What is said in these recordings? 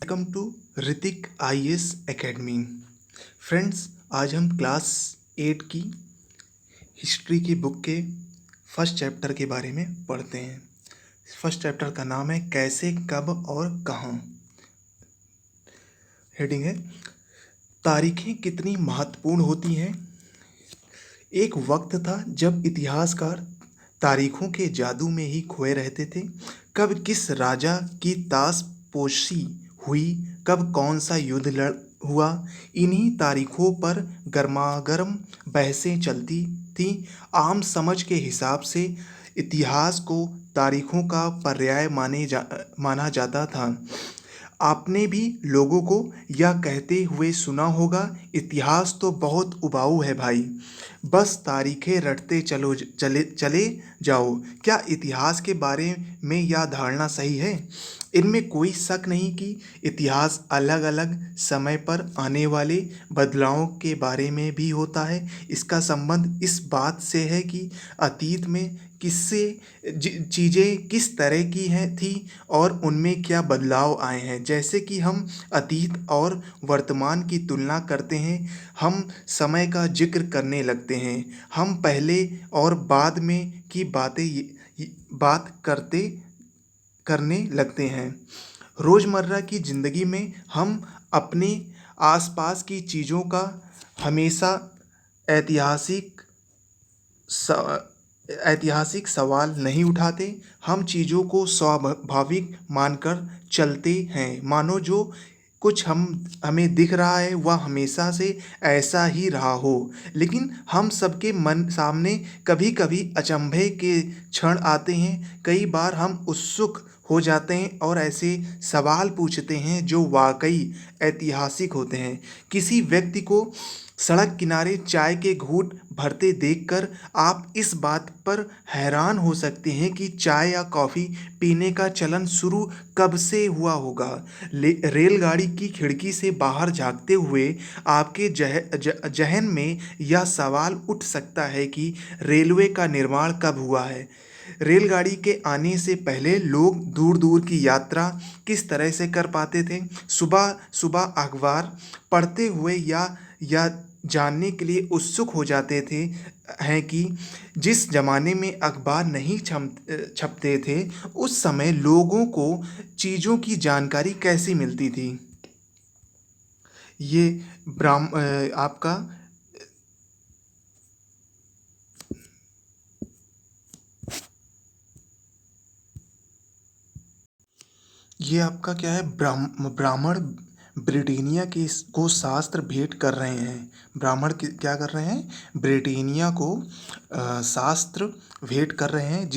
Welcome to Hrithik IAS academy. Friends, आज हम class 8 की हिस्ट्री की बुक के फर्स्ट चैप्टर के बारे में पढ़ते हैं। फर्स्ट चैप्टर का नाम है कैसे, कब और कहाँ। हेडिंग है तारीखें कितनी महत्वपूर्ण होती हैं। एक वक्त था जब इतिहासकार तारीखों के जादू में ही खोए रहते थे। कब किस राजा की ताजपोशी हुई, कब कौन सा युद्ध लड़ हुआ, इन्हीं तारीखों पर गर्मागर्म बहसें चलती थीं। आम समझ के हिसाब से इतिहास को तारीखों का पर्याय माना जाता था। आपने भी लोगों को यह कहते हुए सुना होगा, इतिहास तो बहुत उबाऊ है भाई, बस तारीखें रटते चले जाओ। क्या इतिहास के बारे में यह धारणा सही है? इनमें कोई शक नहीं कि इतिहास अलग अलग समय पर आने वाले बदलावों के बारे में भी होता है। इसका संबंध इस बात से है कि अतीत में चीज़ें किस तरह की हैं थी और उनमें क्या बदलाव आए हैं। जैसे कि हम अतीत और वर्तमान की तुलना करते हैं, हम समय का जिक्र करने लगते हैं, हम पहले और बाद में की बात करने लगते हैं। रोज़मर्रा की ज़िंदगी में हम अपने आसपास की चीज़ों का हमेशा ऐतिहासिक ऐतिहासिक सवाल नहीं उठाते। हम चीज़ों को स्वाभाविक मानकर चलते हैं, मानो जो कुछ हमें दिख रहा है वह हमेशा से ऐसा ही रहा हो। लेकिन हम सबके मन सामने कभी कभी अचंभे के क्षण आते हैं। कई बार हम उत्सुक हो जाते हैं और ऐसे सवाल पूछते हैं जो वाकई ऐतिहासिक होते हैं। किसी व्यक्ति को सड़क किनारे चाय के घूंट भरते देखकर आप इस बात पर हैरान हो सकते हैं कि चाय या कॉफ़ी पीने का चलन शुरू कब से हुआ होगा। रेलगाड़ी की खिड़की से बाहर झांकते हुए आपके जहन में यह सवाल उठ सकता है कि रेलवे का निर्माण कब हुआ है। रेलगाड़ी के आने से पहले लोग दूर दूर की यात्रा किस तरह से कर पाते थे। सुबह सुबह अखबार पढ़ते हुए या जानने के लिए उत्सुक हो जाते थे हैं कि जिस ज़माने में अखबार नहीं छपते थे, उस समय लोगों को चीज़ों की जानकारी कैसी मिलती थी। ये आपका क्या है, ब्राह्मण ब्रिटानिया को शास्त्र भेंट कर रहे हैं। ब्राह्मण क्या कर रहे हैं? ब्रिटानिया को शास्त्र भेंट कर रहे हैं।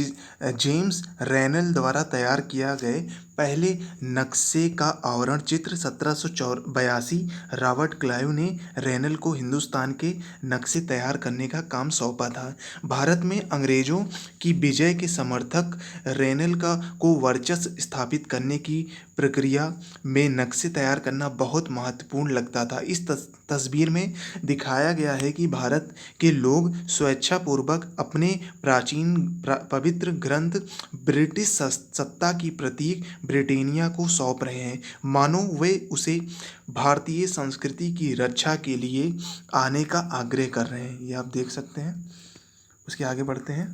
जेम्स रेनल द्वारा तैयार किया गए पहले नक्शे का आवरण चित्र 1782 रॉबर्ट क्लाइव ने रेनल को हिंदुस्तान के नक्शे तैयार करने का काम सौंपा था। भारत में अंग्रेजों की विजय के समर्थक रेनल को वर्चस्व स्थापित करने की प्रक्रिया में नक्शे तैयार करना बहुत महत्वपूर्ण लगता था। इस तस्वीर में दिखाया गया है कि भारत के लोग स्वेच्छापूर्वक अपने प्राचीन पवित्र ग्रंथ ब्रिटिश सत्ता की प्रतीक ब्रिटानिया को सौंप रहे हैं, मानो वे उसे भारतीय संस्कृति की रक्षा के लिए आने का आग्रह कर रहे हैं। ये आप देख सकते हैं। उसके आगे बढ़ते हैं।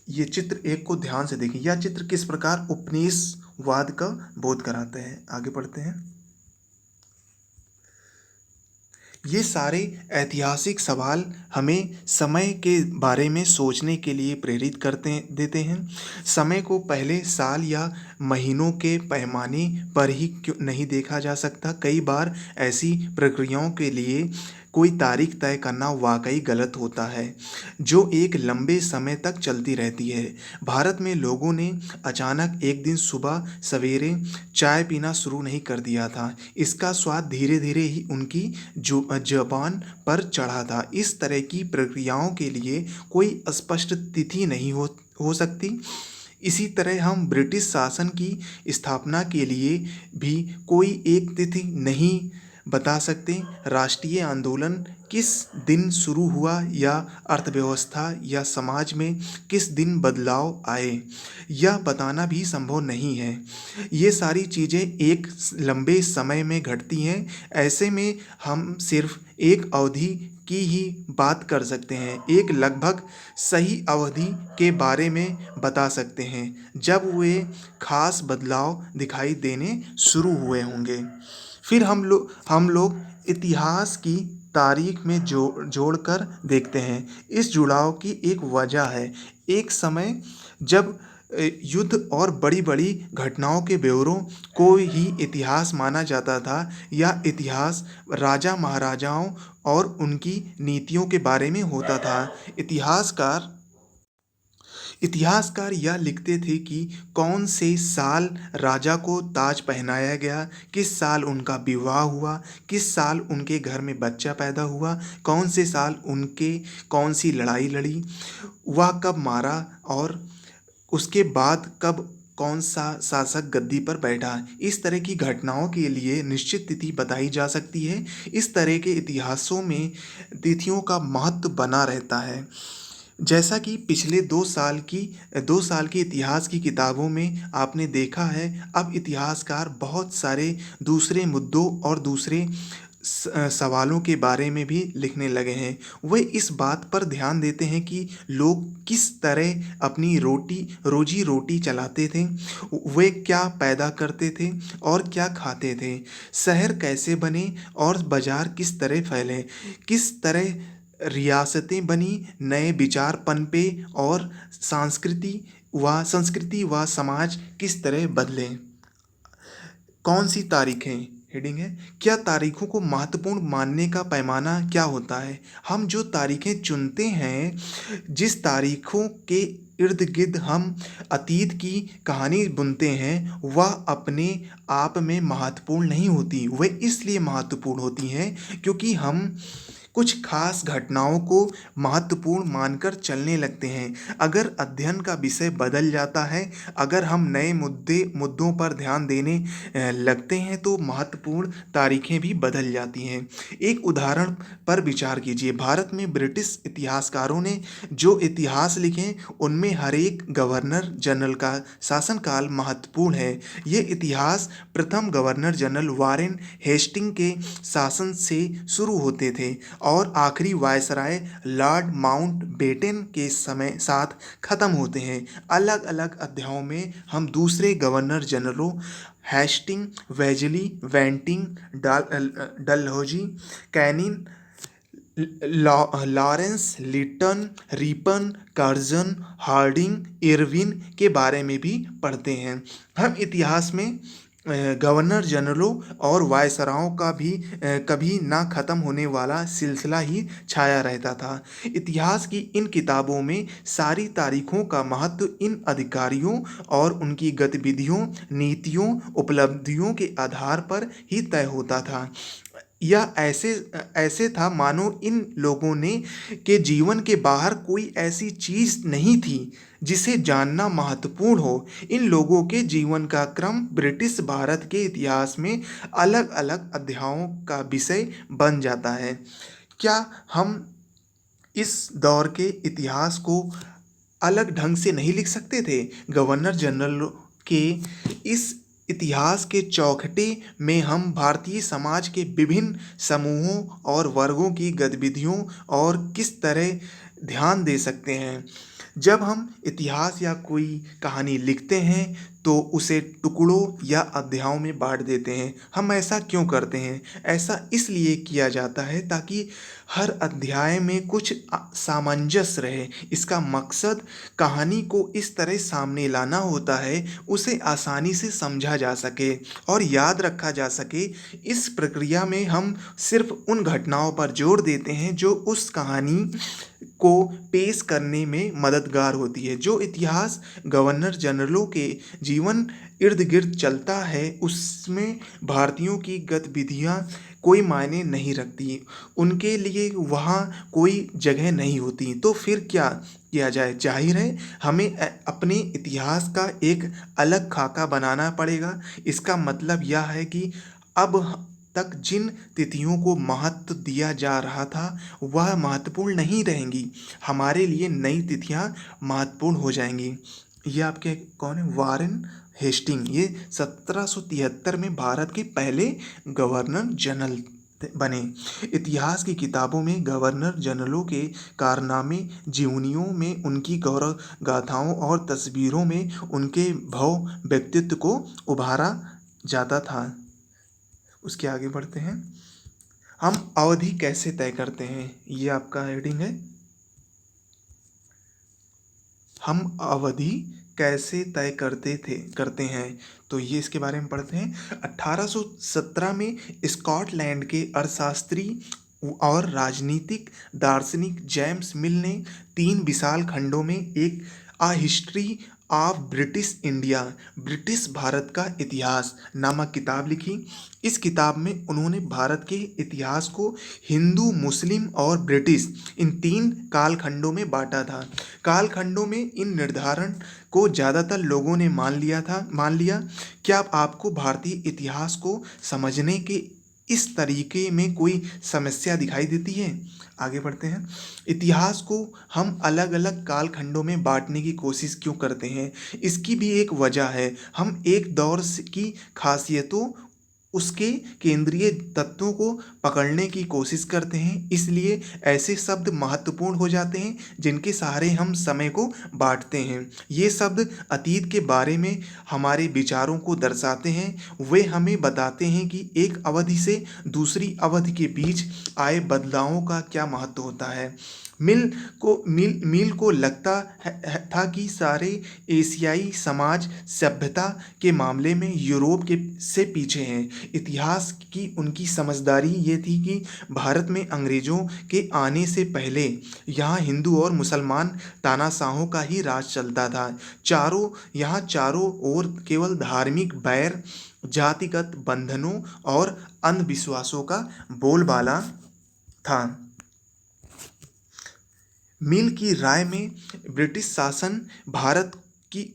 ये चित्र एक को ध्यान से देखें। यह चित्र किस प्रकार उपनिवेशवाद का बोध कराते हैं। आगे बढ़ते हैं। ये सारे ऐतिहासिक सवाल हमें समय के बारे में सोचने के लिए प्रेरित देते हैं। समय को पहले साल या महीनों के पैमाने पर ही क्यों नहीं देखा जा सकता। कई बार ऐसी प्रक्रियाओं के लिए कोई तारीख तय करना वाकई गलत होता है, जो एक लंबे समय तक चलती रहती है। भारत में लोगों ने अचानक एक दिन सुबह सवेरे चाय पीना शुरू नहीं कर दिया था। इसका स्वाद धीरे धीरे ही उनकी ज़बान पर चढ़ा था। इस तरह की प्रक्रियाओं के लिए कोई स्पष्ट तिथि नहीं हो सकती। इसी तरह हम ब्रिटिश शासन की स्थापना के लिए भी कोई एक तिथि नहीं बता सकते हैं राष्ट्रीय आंदोलन किस दिन शुरू हुआ, या अर्थव्यवस्था या समाज में किस दिन बदलाव आए, यह बताना भी संभव नहीं है। ये सारी चीज़ें एक लंबे समय में घटती हैं। ऐसे में हम सिर्फ एक अवधि की ही बात कर सकते हैं, एक लगभग सही अवधि के बारे में बता सकते हैं जब वे खास बदलाव दिखाई देने शुरू हुए होंगे। फिर हम लोग इतिहास की तारीख में जोड़कर देखते हैं। इस जुड़ाव की एक वजह है। एक समय जब युद्ध और बड़ी-बड़ी घटनाओं के ब्यौरों को ही इतिहास माना जाता था, या इतिहास राजा महाराजाओं और उनकी नीतियों के बारे में होता था। इतिहासकार इतिहासकार यह लिखते थे कि कौन से साल राजा को ताज पहनाया गया, किस साल उनका विवाह हुआ, किस साल उनके घर में बच्चा पैदा हुआ, कौन से साल उनके कौन सी लड़ाई लड़ी, वह कब मारा, और उसके बाद कब कौन सा शासक गद्दी पर बैठा। इस तरह की घटनाओं के लिए निश्चित तिथि बताई जा सकती है। इस तरह के इतिहासों में तिथियों का महत्व बना रहता है। जैसा कि पिछले 2 साल की इतिहास की किताबों में आपने देखा है, अब इतिहासकार बहुत सारे दूसरे मुद्दों और दूसरे सवालों के बारे में भी लिखने लगे हैं। वे इस बात पर ध्यान देते हैं कि लोग किस तरह अपनी रोजी रोटी चलाते थे, वे क्या पैदा करते थे और क्या खाते थे, शहर कैसे बने और बाजार किस तरह फैले, किस तरह रियासतें बनी, नए विचार पनपे, और संस्कृति व समाज किस तरह बदले। कौन सी तारीखें, हेडिंग है, क्या तारीखों को महत्वपूर्ण मानने का पैमाना क्या होता है। हम जो तारीखें चुनते हैं, जिस तारीखों के इर्द गिर्द हम अतीत की कहानी बुनते हैं, वह अपने आप में महत्वपूर्ण नहीं होती। वह इसलिए महत्वपूर्ण होती हैं क्योंकि हम कुछ खास घटनाओं को महत्वपूर्ण मानकर चलने लगते हैं। अगर अध्ययन का विषय बदल जाता है, अगर हम नए मुद्दों पर ध्यान देने लगते हैं, तो महत्वपूर्ण तारीखें भी बदल जाती हैं। एक उदाहरण पर विचार कीजिए। भारत में ब्रिटिश इतिहासकारों ने जो इतिहास लिखे, उनमें हर एक गवर्नर जनरल का शासनकाल महत्वपूर्ण है। ये इतिहास प्रथम गवर्नर जनरल वारेन हेस्टिंग के शासन से शुरू होते थे और आखिरी वायसराय लॉर्ड माउंटबेटन के समय साथ खत्म होते हैं। अलग अलग अध्यायों में हम दूसरे गवर्नर जनरलों Hastings, Wellesley, Bentinck, Dalhousie, Canning, Lawrence, Lytton, Ripon, Curzon, Hardinge, Irwin के बारे में भी पढ़ते हैं। हम इतिहास में गवर्नर जनरलों और वायसरायों का भी कभी ना ख़त्म होने वाला सिलसिला ही छाया रहता था। इतिहास की इन किताबों में सारी तारीखों का महत्व इन अधिकारियों और उनकी गतिविधियों, नीतियों, उपलब्धियों के आधार पर ही तय होता था। यह ऐसे ऐसे था मानो इन लोगों ने के जीवन के बाहर कोई ऐसी चीज़ नहीं थी जिसे जानना महत्वपूर्ण हो। इन लोगों के जीवन का क्रम ब्रिटिश भारत के इतिहास में अलग अलग अध्यायों का विषय बन जाता है। क्या हम इस दौर के इतिहास को अलग ढंग से नहीं लिख सकते थे? गवर्नर जनरल के इस इतिहास के चौखटे में हम भारतीय समाज के विभिन्न समूहों और वर्गों की गतिविधियों और किस तरह ध्यान दे सकते हैं। जब हम इतिहास या कोई कहानी लिखते हैं, तो उसे टुकड़ों या अध्यायों में बांट देते हैं। हम ऐसा क्यों करते हैं? ऐसा इसलिए किया जाता है ताकि हर अध्याय में कुछ सामंजस्य रहे। इसका मकसद कहानी को इस तरह सामने लाना होता है, उसे आसानी से समझा जा सके और याद रखा जा सके। इस प्रक्रिया में हम सिर्फ उन घटनाओं पर जोर देते हैं जो उस कहानी को पेश करने में मददगार होती है। जो इतिहास गवर्नर जनरलों के जीवन इर्द गिर्द चलता है, उसमें भारतीयों की गतिविधियां कोई मायने नहीं रखती, उनके लिए वहाँ कोई जगह नहीं होती। तो फिर क्या किया जाए? जाहिर है हमें अपने इतिहास का एक अलग खाका बनाना पड़ेगा। इसका मतलब यह है कि अब तक जिन तिथियों को महत्व दिया जा रहा था वह महत्वपूर्ण नहीं रहेंगी। हमारे लिए नई तिथियां महत्वपूर्ण हो जाएंगी। ये आपके कौन है? Warren Hasting. ये 1773 में भारत के पहले गवर्नर जनरल बने। इतिहास की किताबों में गवर्नर जनरलों के कारनामे, जीवनियों में उनकी गौरव गाथाओं और तस्वीरों में उनके भव्य व्यक्तित्व को उभारा जाता था। उसके आगे बढ़ते हैं। हम अवधि कैसे तय करते हैं? ये आपका हेडिंग है। हम अवधि कैसे तय करते हैं, तो ये इसके बारे में पढ़ते हैं। 1817 में स्कॉटलैंड के अर्थशास्त्री और राजनीतिक दार्शनिक जेम्स मिल ने 3 विशाल खंडों में एक a history of British India, British Bharat का इतिहास नामक किताब लिखी। इस किताब में उन्होंने भारत के इतिहास को हिंदू, मुस्लिम और ब्रिटिश इन 3 कालखंडों में बांटा था। कालखंडों में इन निर्धारण को ज़्यादातर लोगों ने मान लिया। क्या आपको भारतीय इतिहास को समझने के इस तरीके में कोई समस्या दिखाई देती है? आगे बढ़ते हैं। इतिहास को हम अलग अलग कालखंडों में बांटने की कोशिश क्यों करते हैं? इसकी भी एक वजह है। हम एक दौर की खासियतों, उसके केंद्रीय तत्वों को पकड़ने की कोशिश करते हैं, इसलिए ऐसे शब्द महत्वपूर्ण हो जाते हैं जिनके सहारे हम समय को बांटते हैं। ये शब्द अतीत के बारे में हमारे विचारों को दर्शाते हैं। वे हमें बताते हैं कि एक अवधि से दूसरी अवधि के बीच आए बदलावों का क्या महत्व होता है। मिल को लगता था कि सारे एशियाई समाज सभ्यता के मामले में यूरोप के से पीछे हैं। इतिहास की उनकी समझदारी ये थी कि भारत में अंग्रेज़ों के आने से पहले यहाँ हिंदू और मुसलमान तानाशाहों का ही राज चलता था। यहाँ चारों ओर केवल धार्मिक बैर, जातिगत बंधनों और अंधविश्वासों का बोलबाला था। मिल की राय में ब्रिटिश शासन भारत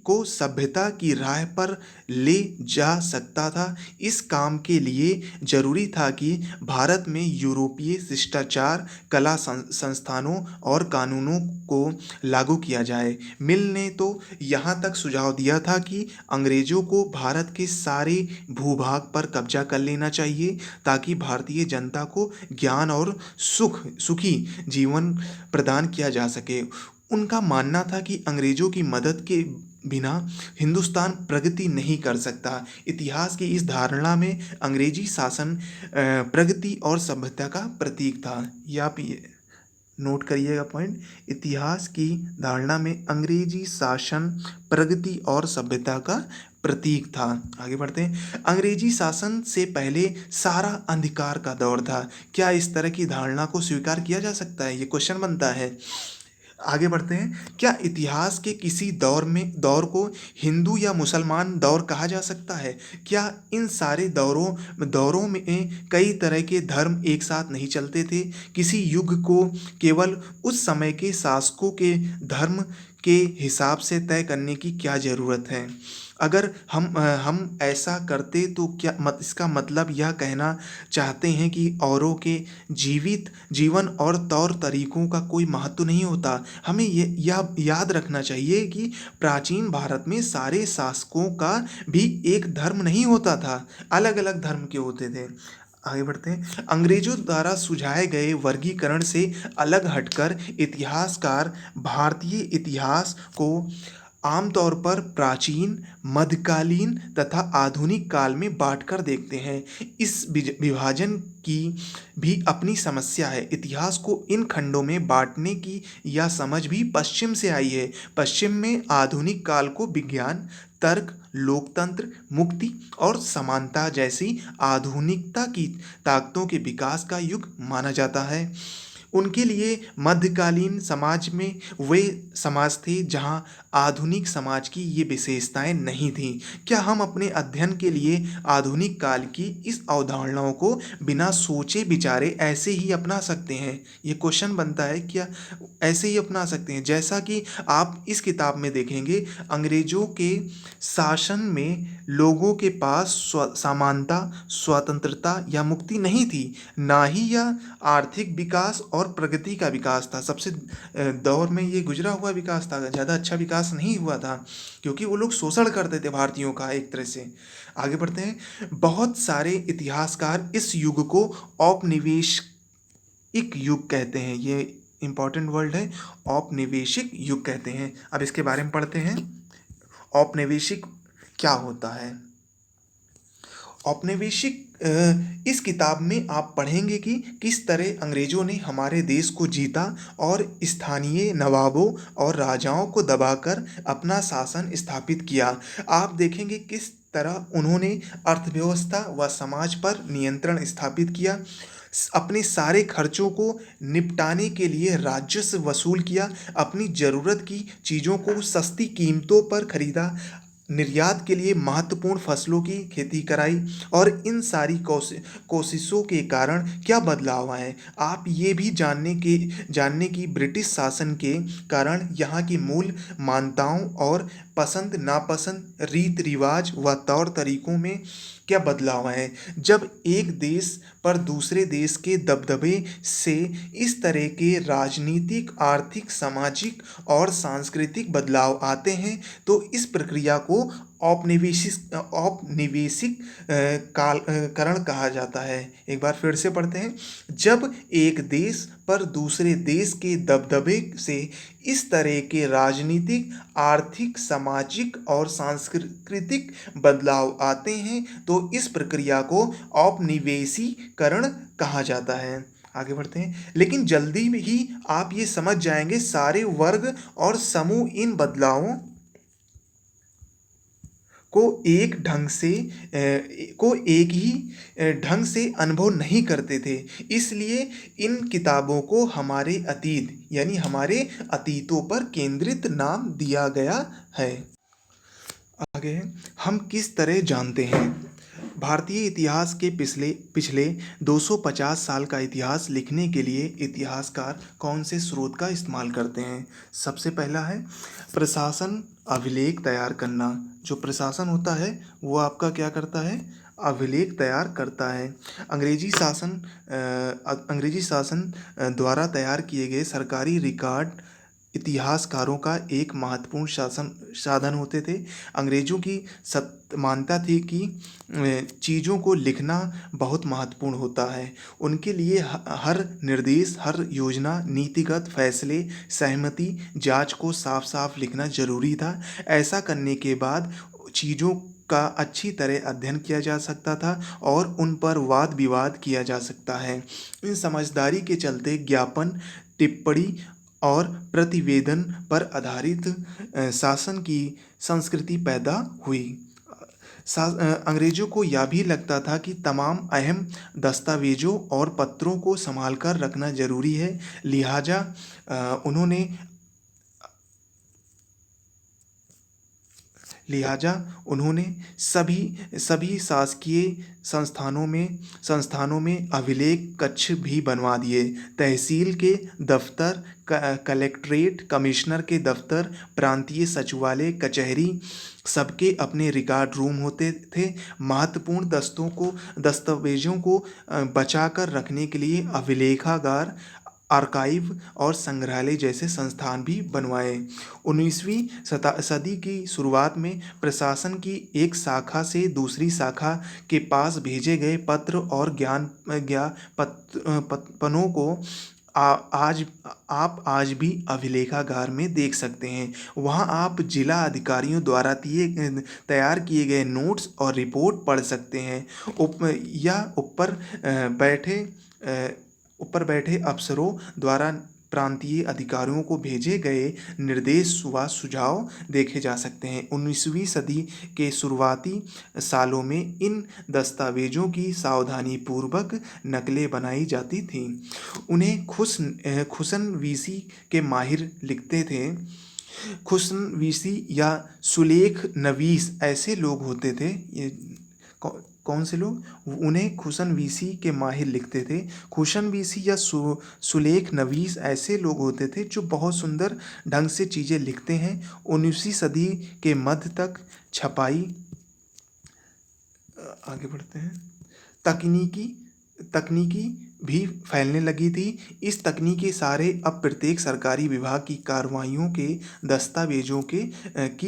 को सभ्यता की राह पर ले जा सकता था। इस काम के लिए जरूरी था कि भारत में यूरोपीय शिष्टाचार, कला संस्थानों और कानूनों को लागू किया जाए। मिल ने तो यहाँ तक सुझाव दिया था कि अंग्रेजों को भारत के सारे भूभाग पर कब्जा कर लेना चाहिए ताकि भारतीय जनता को ज्ञान और सुखी जीवन प्रदान किया जा सके। उनका मानना था कि अंग्रेजों की मदद के बिना हिंदुस्तान प्रगति नहीं कर सकता। इतिहास की इस धारणा में अंग्रेजी शासन प्रगति और सभ्यता का प्रतीक था। या आप ये नोट करिएगा पॉइंट। इतिहास की धारणा में अंग्रेजी शासन प्रगति और सभ्यता का प्रतीक था। आगे बढ़ते हैं। अंग्रेजी शासन से पहले सारा अंधकार का दौर था। क्या इस तरह की धारणा को स्वीकार किया जा सकता है? ये क्वेश्चन बनता है। आगे बढ़ते हैं। क्या इतिहास के किसी दौर को हिंदू या मुसलमान दौर कहा जा सकता है? क्या इन सारे दौरों में कई तरह के धर्म एक साथ नहीं चलते थे? किसी युग को केवल उस समय के शासकों के धर्म के हिसाब से तय करने की क्या ज़रूरत है? अगर हम ऐसा करते तो इसका मतलब यह कहना चाहते हैं कि औरों के जीवन और तौर तरीकों का कोई महत्व नहीं होता। हमें यह याद रखना चाहिए कि प्राचीन भारत में सारे शासकों का भी एक धर्म नहीं होता था, अलग अलग धर्म के होते थे। आगे बढ़ते हैं। अंग्रेजों द्वारा सुझाए गए वर्गीकरण से अलग हटकर इतिहासकार भारतीय इतिहास को आमतौर पर प्राचीन, मध्यकालीन तथा आधुनिक काल में बांटकर देखते हैं। इस विभाजन की भी अपनी समस्या है। इतिहास को इन खंडों में बांटने की यह समझ भी पश्चिम से आई है। पश्चिम में आधुनिक काल को विज्ञान, तर्क, लोकतंत्र, मुक्ति और समानता जैसी आधुनिकता की ताकतों के विकास का युग माना जाता है। उनके लिए मध्यकालीन समाज में वे समाज थे जहां आधुनिक समाज की ये विशेषताएं नहीं थीं। क्या हम अपने अध्ययन के लिए आधुनिक काल की इस अवधारणाओं को बिना सोचे विचारे ऐसे ही अपना सकते हैं? ये क्वेश्चन बनता है, क्या ऐसे ही अपना सकते हैं? जैसा कि आप इस किताब में देखेंगे, अंग्रेजों के शासन में लोगों के पास समानता, स्वतंत्रता या मुक्ति नहीं थी, ना ही यह आर्थिक विकास और प्रगति का विकास था। सबसे दौर में ये गुजरा हुआ विकास था, ज़्यादा अच्छा विकास नहीं हुआ था, क्योंकि वो लोग शोषण करते थे भारतीयों का एक तरह से। आगे बढ़ते हैं। बहुत सारे इतिहासकार इस युग को औपनिवेशिक युग कहते हैं। ये इंपॉर्टेंट वर्ड है, औपनिवेशिक युग कहते हैं। अब इसके बारे में पढ़ते हैं, औपनिवेशिक क्या होता है। औपनिवेशिक इस किताब में आप पढ़ेंगे कि किस तरह अंग्रेजों ने हमारे देश को जीता और स्थानीय नवाबों और राजाओं को दबाकर अपना शासन स्थापित किया। आप देखेंगे किस तरह उन्होंने अर्थव्यवस्था व समाज पर नियंत्रण स्थापित किया, अपने सारे खर्चों को निपटाने के लिए राजस्व वसूल किया, अपनी ज़रूरत की चीज़ों को सस्ती कीमतों पर खरीदा, निर्यात के लिए महत्वपूर्ण फसलों की खेती कराई। और इन सारी कोशिशों के कारण क्या बदलाव आए, आप ये भी जानने की ब्रिटिश शासन के कारण यहाँ की मूल मान्यताओं और पसंद नापसंद, रीत रिवाज व तौर तरीकों में क्या बदलाव आए। जब एक देश पर दूसरे देश के दबदबे से इस तरह के राजनीतिक, आर्थिक, सामाजिक और सांस्कृतिक बदलाव आते हैं, तो इस प्रक्रिया को औपनिवेशिक करण कहा जाता है। एक बार फिर से पढ़ते हैं। जब एक देश पर दूसरे देश के दबदबे से इस तरह के राजनीतिक, आर्थिक, सामाजिक और सांस्कृतिक बदलाव आते हैं, तो इस प्रक्रिया को औपनिवेशीकरण कहा जाता है। आगे बढ़ते हैं। लेकिन जल्दी में ही आप ये समझ जाएंगे, सारे वर्ग और समूह इन बदलावों को एक ही ढंग से अनुभव नहीं करते थे। इसलिए इन किताबों को हमारे अतीत यानी हमारे अतीतों पर केंद्रित नाम दिया गया है। आगे हम किस तरह जानते हैं। भारतीय इतिहास के पिछले 250 साल का इतिहास लिखने के लिए इतिहासकार कौन से स्रोत का इस्तेमाल करते हैं। सबसे पहला है प्रशासन अभिलेख तैयार करना। जो प्रशासन होता है वो आपका क्या करता है, अभिलेख तैयार करता है। अंग्रेजी शासन द्वारा तैयार किए गए सरकारी रिकॉर्ड इतिहासकारों का एक महत्वपूर्ण साधन होते थे। अंग्रेजों की मान्यता थी कि चीज़ों को लिखना बहुत महत्वपूर्ण होता है। उनके लिए हर निर्देश, हर योजना, नीतिगत फैसले, सहमति, जांच को साफ साफ लिखना जरूरी था। ऐसा करने के बाद चीज़ों का अच्छी तरह अध्ययन किया जा सकता था और उन पर वाद विवाद किया जा सकता है। इन समझदारी के चलते ज्ञापन, टिप्पणी और प्रतिवेदन पर आधारित शासन की संस्कृति पैदा हुई। अंग्रेजों को यह भी लगता था कि तमाम अहम दस्तावेजों और पत्रों को संभाल कर रखना जरूरी है। लिहाजा उन्होंने सभी शासकीय संस्थानों में अभिलेख कक्ष भी बनवा दिए। तहसील के दफ्तर, कलेक्ट्रेट, कमिश्नर के दफ्तर, प्रांतीय सचिवालय, कचहरी, सबके अपने रिकॉर्ड रूम होते थे। महत्वपूर्ण दस्तावेजों को बचाकर रखने के लिए अभिलेखागार, आर्काइव और संग्रहालय जैसे संस्थान भी बनवाए। 19वीं सदी की शुरुआत में प्रशासन की एक शाखा से दूसरी शाखा के पास भेजे गए पत्र और ज्ञापनों को आप आज भी अभिलेखागार में देख सकते हैं। वहां आप जिला अधिकारियों द्वारा तैयार किए गए नोट्स और रिपोर्ट पढ़ सकते हैं। ऊपर बैठे अफसरों द्वारा प्रांतीय अधिकारियों को भेजे गए निर्देश व सुझाव देखे जा सकते हैं। 19वीं सदी के शुरुआती सालों में इन दस्तावेजों की सावधानीपूर्वक नकलें बनाई जाती थीं। उन्हें खुशनवीसी के माहिर लिखते थे। खुशनवीसी या सुलेख नवीस ऐसे लोग होते थे। ये कौन से लोग, उन्हें खुशनवीसी के माहिर लिखते थे। खुशनवीसी या सुलेख नवीस ऐसे लोग होते थे जो बहुत सुंदर ढंग से चीज़ें लिखते हैं। 19वीं सदी के मध्य तक छपाई आगे बढ़ते हैं। तकनीकी तकनीकी भी फैलने लगी थी। इस तकनीकी सारे अब प्रत्येक सरकारी विभाग की कार्रवाइयों के दस्तावेजों की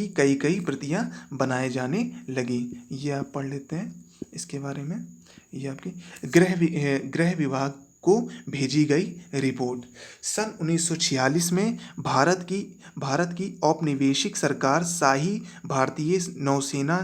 कई कई प्रतियां बनाए जाने लगी। ये आप पढ़ लेते हैं इसके बारे में। ये आपके गृह विभाग को भेजी गई रिपोर्ट। सन 1946 में भारत की औपनिवेशिक सरकार शाही भारतीय नौसेना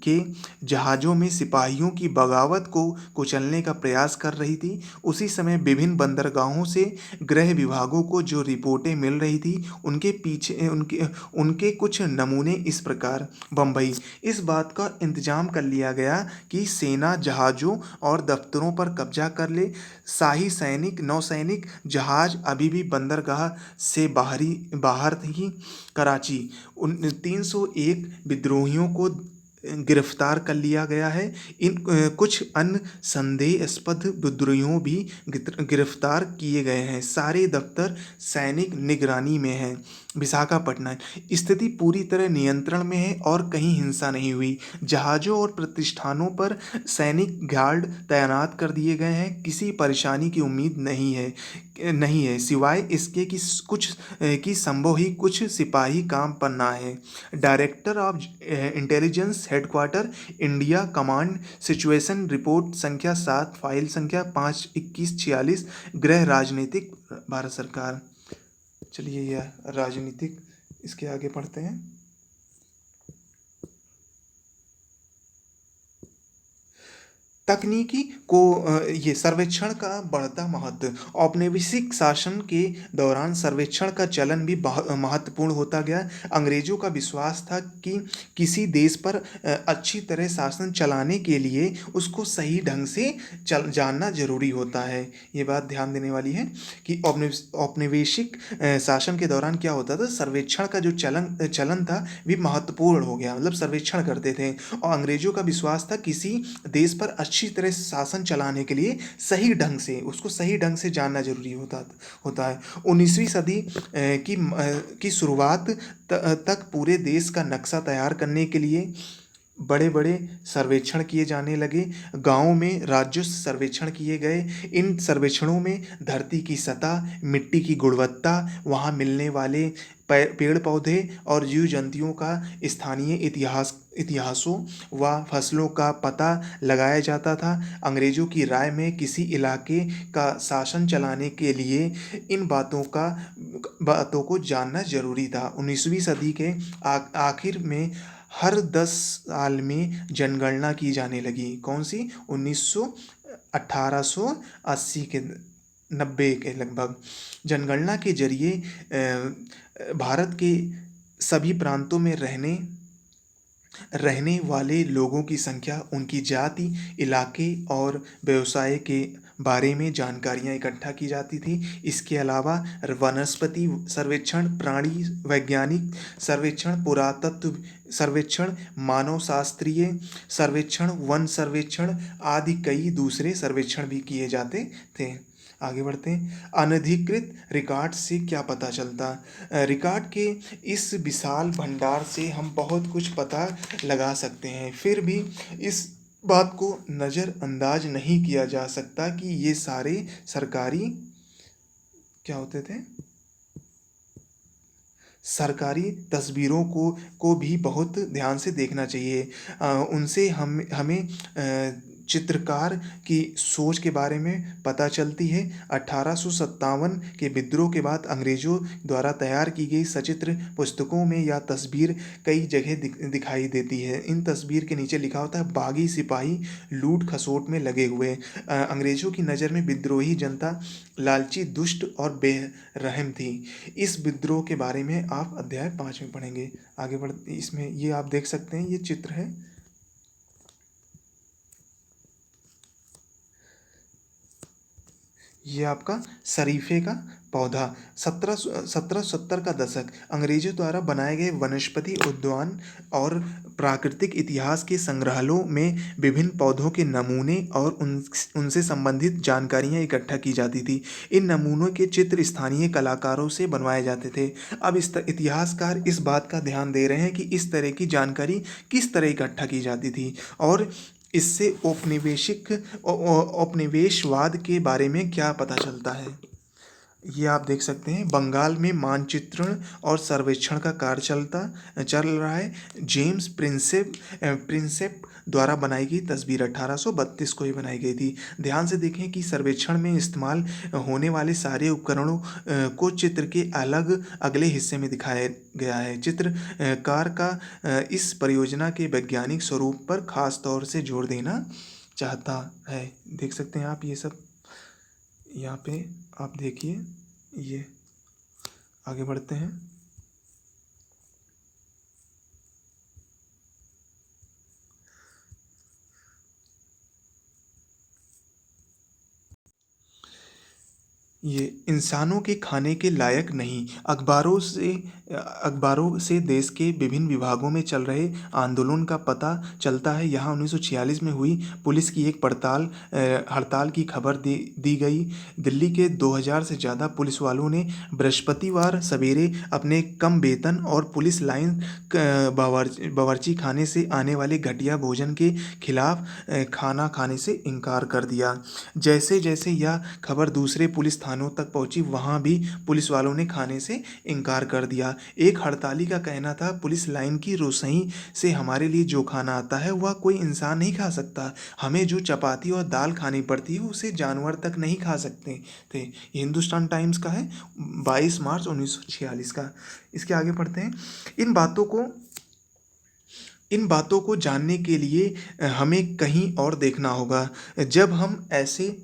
के जहाज़ों में सिपाहियों की बगावत को कुचलने का प्रयास कर रही थी। उसी समय विभिन्न बंदरगाहों से गृह विभागों को जो रिपोर्टें मिल रही थी उनके पीछे उनके उनके कुछ नमूने इस प्रकार। बम्बई, इस बात का इंतजाम कर लिया गया कि सेना जहाज़ों और दफ्तरों पर कब्जा कर ले। शाही नौसैनिक जहाज़ अभी भी बंदरगाह से बाहर थी। कराची, 301 विद्रोहियों को गिरफ्तार कर लिया गया है। कुछ अन्य संदेहास्पद विद्रोहियों भी गिरफ्तार किए गए हैं। सारे दफ्तर सैनिक निगरानी में हैं। विशाखापट्टनम, स्थिति पूरी तरह नियंत्रण में है और कहीं हिंसा नहीं हुई। जहाज़ों और प्रतिष्ठानों पर सैनिक गार्ड तैनात कर दिए गए हैं। किसी परेशानी की उम्मीद नहीं है सिवाय इसके कि संभव ही कुछ सिपाही काम पर ना है। Director of intelligence headquarter, India command, situation report संख्या 7, फाइल संख्या 52146, गृह राजनीतिक, भारत सरकार। चलिए यह राजनीतिक, इसके आगे पढ़ते हैं। तकनीकी को ये सर्वेक्षण का बढ़ता महत्व। औपनिवेशिक शासन के दौरान सर्वेक्षण का चलन भी बहुत महत्वपूर्ण होता गया। अंग्रेजों का विश्वास था कि किसी देश पर अच्छी तरह शासन चलाने के लिए उसको सही ढंग से जानना जरूरी होता है। ये बात ध्यान देने वाली है कि औपनिवेशिक शासन के दौरान क्या होता था, सर्वेक्षण का जो चलन था भी महत्वपूर्ण हो गया। मतलब सर्वेक्षण करते थे और अंग्रेजों का विश्वास था किसी देश पर अच्छी तरह से शासन चलाने के लिए उसको सही ढंग से जानना जरूरी होता है। 19वीं सदी की शुरुआत तक पूरे देश का नक्शा तैयार करने के लिए बड़े बड़े सर्वेक्षण किए जाने लगे। गांवों में राजस्व सर्वेक्षण किए गए। इन सर्वेक्षणों में धरती की सतह, मिट्टी की गुणवत्ता, वहाँ मिलने वाले पेड़ पौधे और जीव जंतुओं का स्थानीय इतिहासों व फसलों का पता लगाया जाता था। अंग्रेजों की राय में किसी इलाके का शासन चलाने के लिए इन बातों को जानना जरूरी था। 19वीं सदी के आखिर में हर 10 साल में जनगणना की जाने लगी। कौन सी? 1880 के 90 के लगभग। जनगणना के जरिए भारत के सभी प्रांतों में रहने वाले लोगों की संख्या, उनकी जाति, इलाके और व्यवसाय के बारे में जानकारियां इकट्ठा की जाती थी। इसके अलावा वनस्पति सर्वेक्षण, प्राणी वैज्ञानिक सर्वेक्षण, पुरातत्व सर्वेक्षण, मानवशास्त्रीय सर्वेक्षण, वन सर्वेक्षण आदि कई दूसरे सर्वेक्षण भी किए जाते थे। आगे बढ़ते हैं। अनधिकृत रिकॉर्ड से क्या पता चलता? रिकॉर्ड के इस विशाल भंडार से हम बहुत कुछ पता लगा सकते हैं, फिर भी इस बात को नज़रअंदाज नहीं किया जा सकता कि ये सारे सरकारी क्या होते थे, सरकारी तस्वीरों को भी बहुत ध्यान से देखना चाहिए। उनसे हमें चित्रकार की सोच के बारे में पता चलती है। 1857 के विद्रोह के बाद अंग्रेजों द्वारा तैयार की गई सचित्र पुस्तकों में यह तस्वीर कई जगह दिखाई देती है। इन तस्वीर के नीचे लिखा होता है, बागी सिपाही लूट खसोट में लगे हुए। अंग्रेजों की नज़र में विद्रोही जनता लालची, दुष्ट और बेरहम थी। इस विद्रोह के बारे में आप अध्याय 5 में पढ़ेंगे। आगे बढ़ इसमें ये आप देख सकते हैं, ये चित्र है। ये आपका शरीफे का पौधा। 1770 का दशक, अंग्रेजों द्वारा बनाए गए वनस्पति उद्यान और प्राकृतिक इतिहास के संग्रहालयों में विभिन्न पौधों के नमूने और उनसे संबंधित जानकारियां इकट्ठा की जाती थी। इन नमूनों के चित्र स्थानीय कलाकारों से बनवाए जाते थे। अब इतिहासकार इस बात का ध्यान दे रहे हैं कि इस तरह की जानकारी किस तरह इकट्ठा की जाती थी और इससे औपनिवेशवाद के बारे में क्या पता चलता है? ये आप देख सकते हैं, बंगाल में मानचित्रण और सर्वेक्षण का कार्य चल रहा है। जेम्स प्रिंसेप द्वारा बनाई गई तस्वीर 1832 को ही बनाई गई थी। ध्यान से देखें कि सर्वेक्षण में इस्तेमाल होने वाले सारे उपकरणों को चित्र के अगले हिस्से में दिखाया गया है। चित्रकार का इस परियोजना के वैज्ञानिक स्वरूप पर खास तौर से जोर देना चाहता है। देख सकते हैं आप ये सब यहाँ पे, आप देखिए, ये आगे बढ़ते हैं। ये इंसानों के खाने के लायक नहीं। अखबारों से देश के विभिन्न विभागों में चल रहे आंदोलन का पता चलता है। यहाँ 1946 में हुई पुलिस की एक हड़ताल की खबर दी गई। दिल्ली के 2000 से ज़्यादा पुलिस वालों ने बृहस्पतिवार सवेरे अपने कम वेतन और पुलिस लाइन बावर्ची खाने से आने वाले घटिया भोजन के खिलाफ खाना खाने से इनकार कर दिया। जैसे जैसे यह खबर दूसरे पुलिस थानों तक पहुंची, वहां भी पुलिस वालों ने खाने से इनकार कर दिया। एक हड़ताली का कहना था, पुलिस लाइन की रसोई से हमारे लिए जो खाना आता है वह कोई इंसान नहीं खा सकता। हमें जो चपाती और दाल खानी पड़ती है उसे जानवर तक नहीं खा सकते थे। ये हिंदुस्तान टाइम्स का है, 22 मार्च 1946 का। इसके आगे पढ़ते हैं। इन बातों को जानने के लिए हमें कहीं और देखना होगा। जब हम ऐसे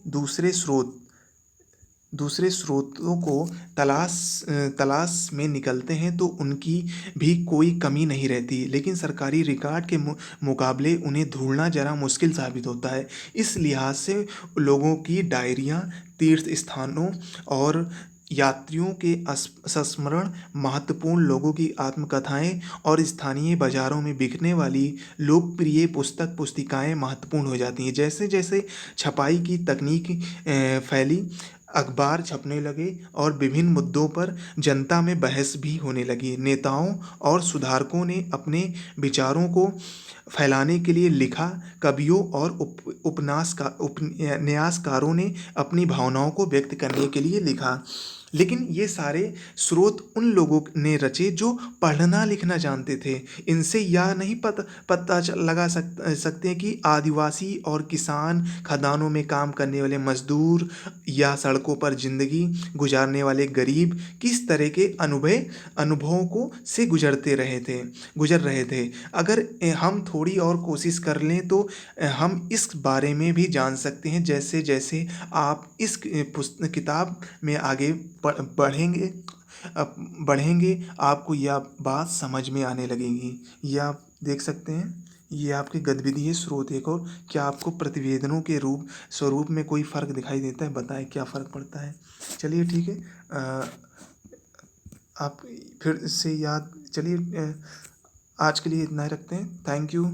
दूसरे स्रोतों को तलाश में निकलते हैं तो उनकी भी कोई कमी नहीं रहती, लेकिन सरकारी रिकॉर्ड के मुकाबले उन्हें ढूंढना जरा मुश्किल साबित होता है। इस लिहाज से लोगों की डायरियाँ, तीर्थ स्थानों और यात्रियों के संस्मरण महत्वपूर्ण, लोगों की आत्मकथाएं और स्थानीय बाजारों में बिकने वाली लोकप्रिय पुस्तिकाएं महत्वपूर्ण हो जाती हैं। जैसे जैसे छपाई की तकनीक फैली, अखबार छपने लगे और विभिन्न मुद्दों पर जनता में बहस भी होने लगी। नेताओं और सुधारकों ने अपने विचारों को फैलाने के लिए लिखा। कवियों और उपन्यासकारों ने अपनी भावनाओं को व्यक्त करने के लिए लिखा। लेकिन ये सारे स्रोत उन लोगों ने रचे जो पढ़ना लिखना जानते थे। इनसे यह नहीं लगा सकते कि आदिवासी और किसान, खदानों में काम करने वाले मजदूर या सड़कों पर जिंदगी गुजारने वाले गरीब किस तरह के अनुभवों को से गुजर रहे थे। अगर हम थोड़ी और कोशिश कर लें तो हम इस बारे में भी जान सकते हैं। जैसे जैसे आप इस किताब में आगे बढ़ेंगे आपको यह बात समझ में आने लगेगी। ये आप देख सकते हैं, ये आपकी गतिविधि है। स्रोत एक और, क्या आपको प्रतिवेदनों के स्वरूप में कोई फ़र्क दिखाई देता है? बताएं क्या फ़र्क पड़ता है। चलिए ठीक है, आप फिर से याद, चलिए आज के लिए इतना ही रखते हैं। Thank you.